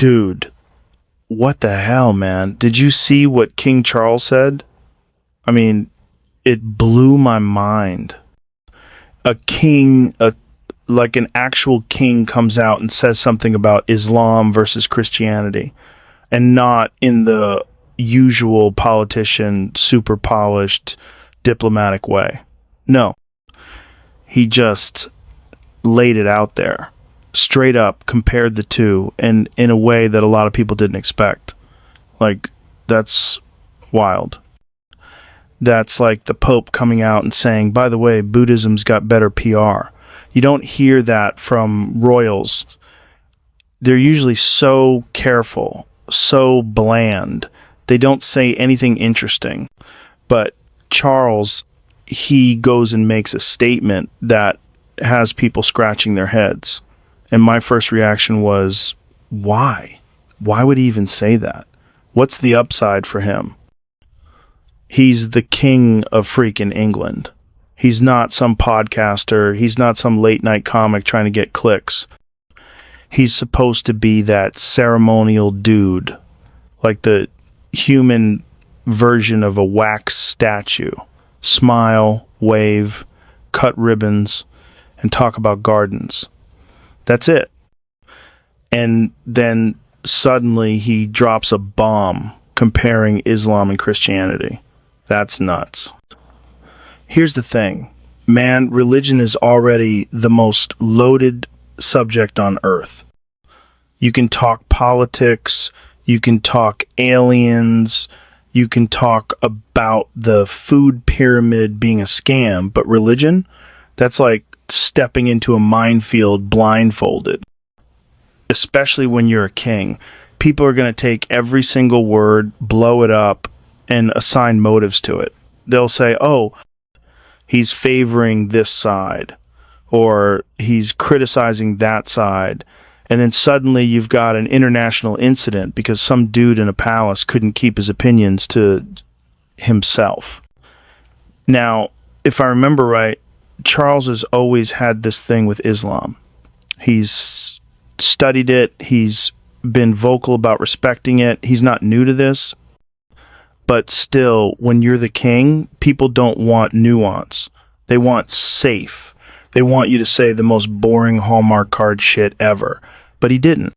Dude, what the hell, man? Did you see what King Charles said? I mean, it blew my mind. A king, like an actual king, comes out and says something about Islam versus Christianity, and not in the usual politician, super polished, diplomatic way. No, he just laid it out there, straight up, compared the two, and in a way that a lot of people didn't expect. Like, that's wild. That's like the Pope coming out and saying, by the way, Buddhism's got better PR. You don't hear that from royals. They're usually so careful, so bland. They don't say anything interesting. But Charles, he goes and makes a statement that has people scratching their heads. And my first reaction was, why? Why would he even say that? What's the upside for him? He's the king of freaking England. He's not some podcaster. He's not some late night comic trying to get clicks. He's supposed to be that ceremonial dude, like the human version of a wax statue. Smile, wave, cut ribbons, and talk about gardens. That's it. And then suddenly he drops a bomb comparing Islam and Christianity. That's nuts. Here's the thing. Man, religion is already the most loaded subject on earth. You can talk politics, you can talk aliens, you can talk about the food pyramid being a scam, but religion, that's like stepping into a minefield blindfolded. Especially when you're a king. People are going to take every single word, blow it up, and assign motives to it. They'll say, oh, he's favoring this side, or he's criticizing that side. And then suddenly you've got an international incident because some dude in a palace couldn't keep his opinions to himself. Now, if I remember right, Charles has always had this thing with Islam. He's studied it. He's been vocal about respecting it. He's not new to this. But still, when you're the king, people don't want nuance. They want safe. They want you to say the most boring Hallmark card shit ever. But he didn't.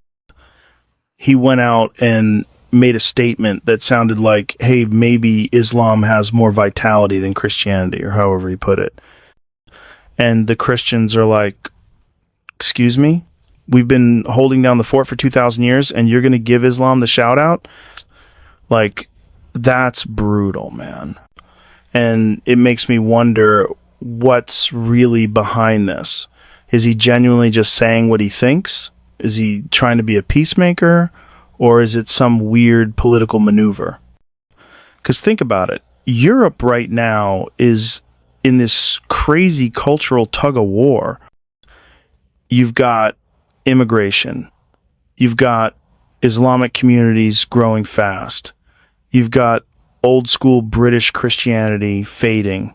He went out and made a statement that sounded like, hey, maybe Islam has more vitality than Christianity, or however he put it. And the Christians are like, excuse me? We've been holding down the fort for 2,000 years, and you're going to give Islam the shout out? Like, that's brutal, man. And it makes me wonder what's really behind this. Is he genuinely just saying what he thinks? Is he trying to be a peacemaker? Or is it some weird political maneuver? Because think about it. Europe right now is in this crazy cultural tug of war. You've got immigration. You've got Islamic communities growing fast. You've got old school British Christianity fading.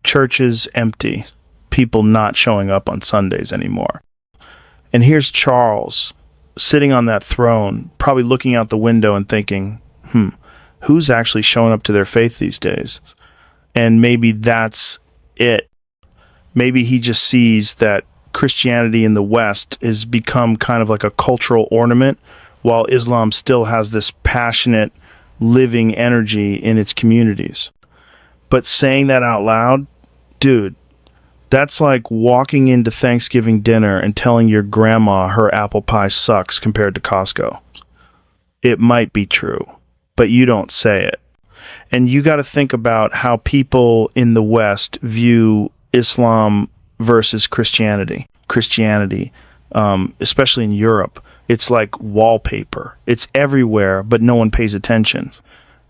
Churches empty. People not showing up on Sundays anymore. And here's Charles sitting on that throne, probably looking out the window and thinking, who's actually showing up to their faith these days? And maybe that's it. Maybe he just sees that Christianity in the West has become kind of like a cultural ornament, while Islam still has this passionate, living energy in its communities. But saying that out loud, dude, that's like walking into Thanksgiving dinner and telling your grandma her apple pie sucks compared to Costco. It might be true, but you don't say it. And you got to think about how people in the West view Islam versus Christianity. Christianity, especially in Europe, it's like wallpaper. It's everywhere, but no one pays attention.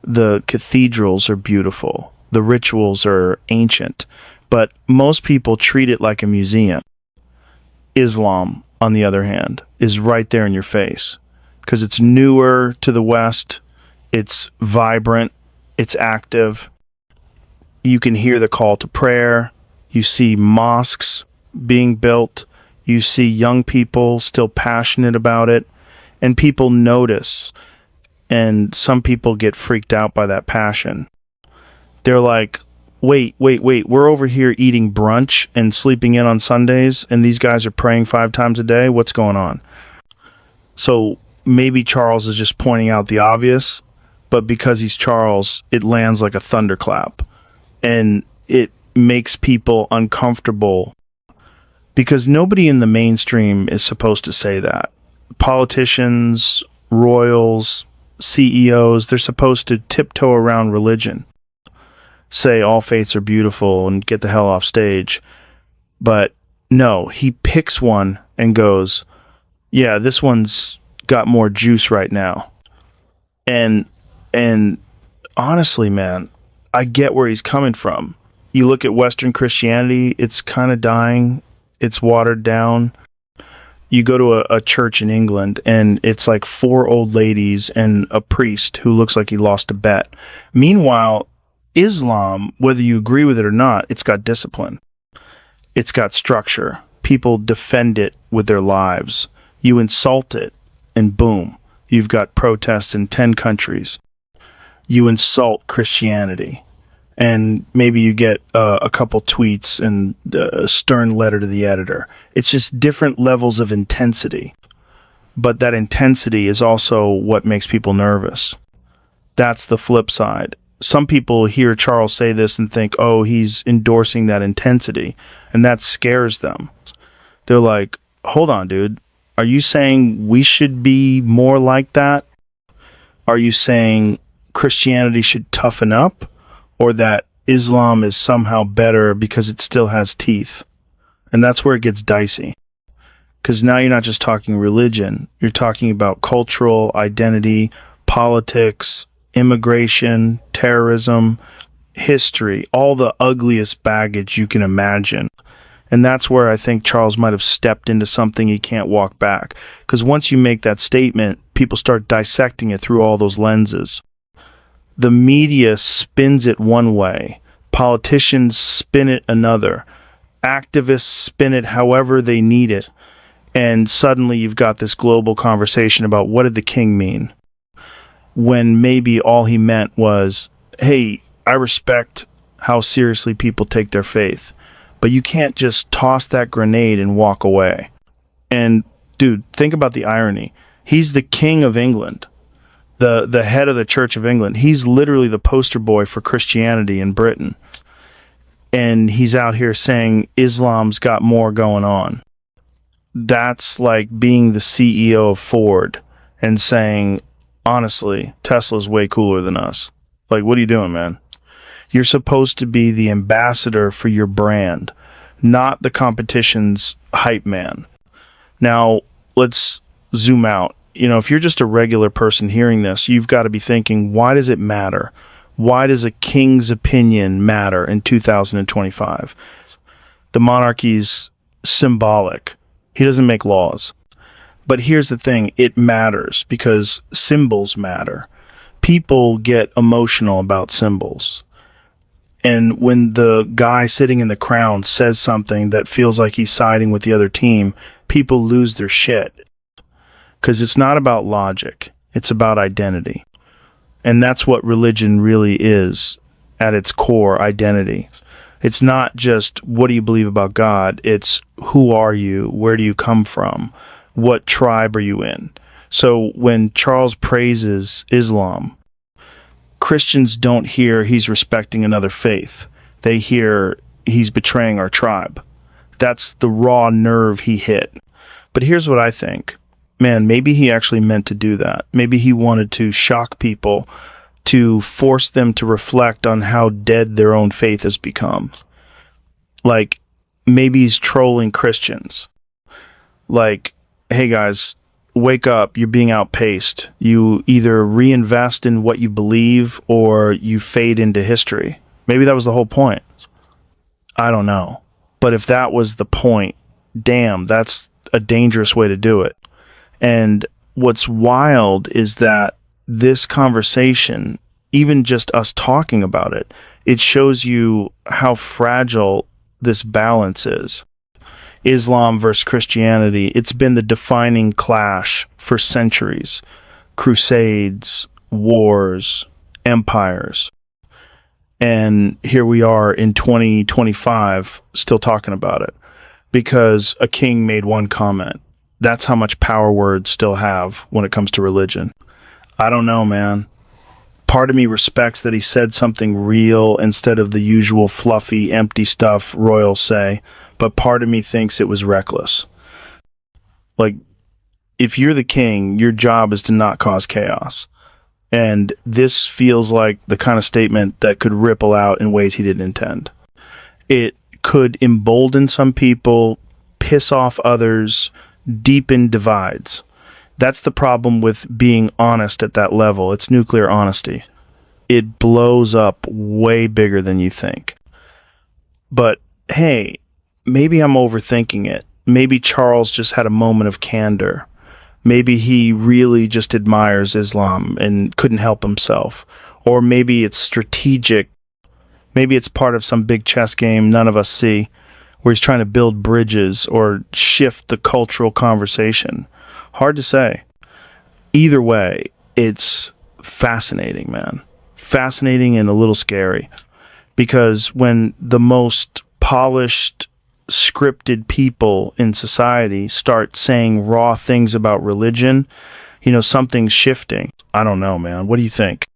The cathedrals are beautiful. The rituals are ancient. But most people treat it like a museum. Islam, on the other hand, is right there in your face. Because it's newer to the West. It's vibrant. It's active. You can hear the call to prayer. You see mosques being built. You see young people still passionate about it. and people notice, and some people get freaked out by that passion. They're like, wait, we're over here eating brunch and sleeping in on Sundays, and these guys are praying 5 times a day. What's going on? So maybe Charles is just pointing out the obvious, but because he's Charles, it lands like a thunderclap, and it makes people uncomfortable because nobody in the mainstream is supposed to say that. Politicians, royals, CEOs, they're supposed to tiptoe around religion, say all faiths are beautiful and get the hell off stage. But no, he picks one and goes, yeah, this one's got more juice right now. And honestly, man, I get where he's coming from. You look at Western Christianity, it's kind of dying. It's watered down. You go to a church in England, and it's like 4 old ladies and a priest who looks like he lost a bet. Meanwhile, Islam, whether you agree with it or not, it's got discipline. It's got structure. People defend it with their lives. You insult it, and boom, you've got protests in 10 countries. You insult Christianity, and maybe you get a couple tweets and a stern letter to the editor. It's just different levels of intensity. But that intensity is also what makes people nervous. That's the flip side. Some people hear Charles say this and think, oh, he's endorsing that intensity, and that scares them. They're like, hold on, dude. Are you saying we should be more like that? Are you saying Christianity should toughen up, or that Islam is somehow better because it still has teeth? And that's where it gets dicey. Because now you're not just talking religion, you're talking about cultural identity, politics, immigration, terrorism, history, all the ugliest baggage you can imagine. And that's where I think Charles might have stepped into something he can't walk back. Because once you make that statement, people start dissecting it through all those lenses. The media spins it one way. Politicians spin it another. Activists spin it however they need it. And suddenly you've got this global conversation about what did the king mean? When maybe all he meant was, hey, I respect how seriously people take their faith, but you can't just toss that grenade and walk away. And dude, think about the irony. He's the king of England, the head of the Church of England. He's literally the poster boy for Christianity in Britain. And he's out here saying Islam's got more going on. That's like being the CEO of Ford and saying, honestly, Tesla's way cooler than us. Like, what are you doing, man? You're supposed to be the ambassador for your brand, not the competition's hype man. Now, let's zoom out. You know, if you're just a regular person hearing this, you've got to be thinking, why does it matter? Why does a king's opinion matter in 2025? The monarchy's symbolic. He doesn't make laws. But here's the thing, it matters because symbols matter. People get emotional about symbols. And when the guy sitting in the crown says something that feels like he's siding with the other team, people lose their shit. Because it's not about logic, it's about identity. And that's what religion really is at its core, identity. It's not just what do you believe about God, it's who are you, where do you come from? What tribe are you in? So when Charles praises Islam, Christians don't hear he's respecting another faith. They hear he's betraying our tribe. That's the raw nerve he hit. But here's what I think. Man, maybe he actually meant to do that. Maybe he wanted to shock people, to force them to reflect on how dead their own faith has become. Like, maybe he's trolling Christians. Like, hey guys, wake up, you're being outpaced. You either reinvest in what you believe or you fade into history. Maybe that was the whole point. I don't know. But if that was the point, damn, that's a dangerous way to do it. And what's wild is that this conversation, even just us talking about it, it shows you how fragile this balance is. Islam versus Christianity, it's been the defining clash for centuries. Crusades, wars, empires. And here we are in 2025 still talking about it because a king made one comment. That's how much power words still have when it comes to religion. I don't know, man. Part of me respects that he said something real instead of the usual fluffy, empty stuff royals say, but part of me thinks it was reckless. Like, if you're the king, your job is to not cause chaos. And this feels like the kind of statement that could ripple out in ways he didn't intend. It could embolden some people, piss off others, deepen divides. That's the problem with being honest at that level. It's nuclear honesty. It blows up way bigger than you think. But hey, maybe I'm overthinking it. Maybe Charles just had a moment of candor. Maybe he really just admires Islam and couldn't help himself. Or maybe it's strategic. Maybe it's part of some big chess game none of us see, where he's trying to build bridges or shift the cultural conversation. Hard to say. Either way, it's fascinating, man. Fascinating and a little scary. Because when the most polished, scripted people in society start saying raw things about religion, something's shifting. I don't know, man. What do you think?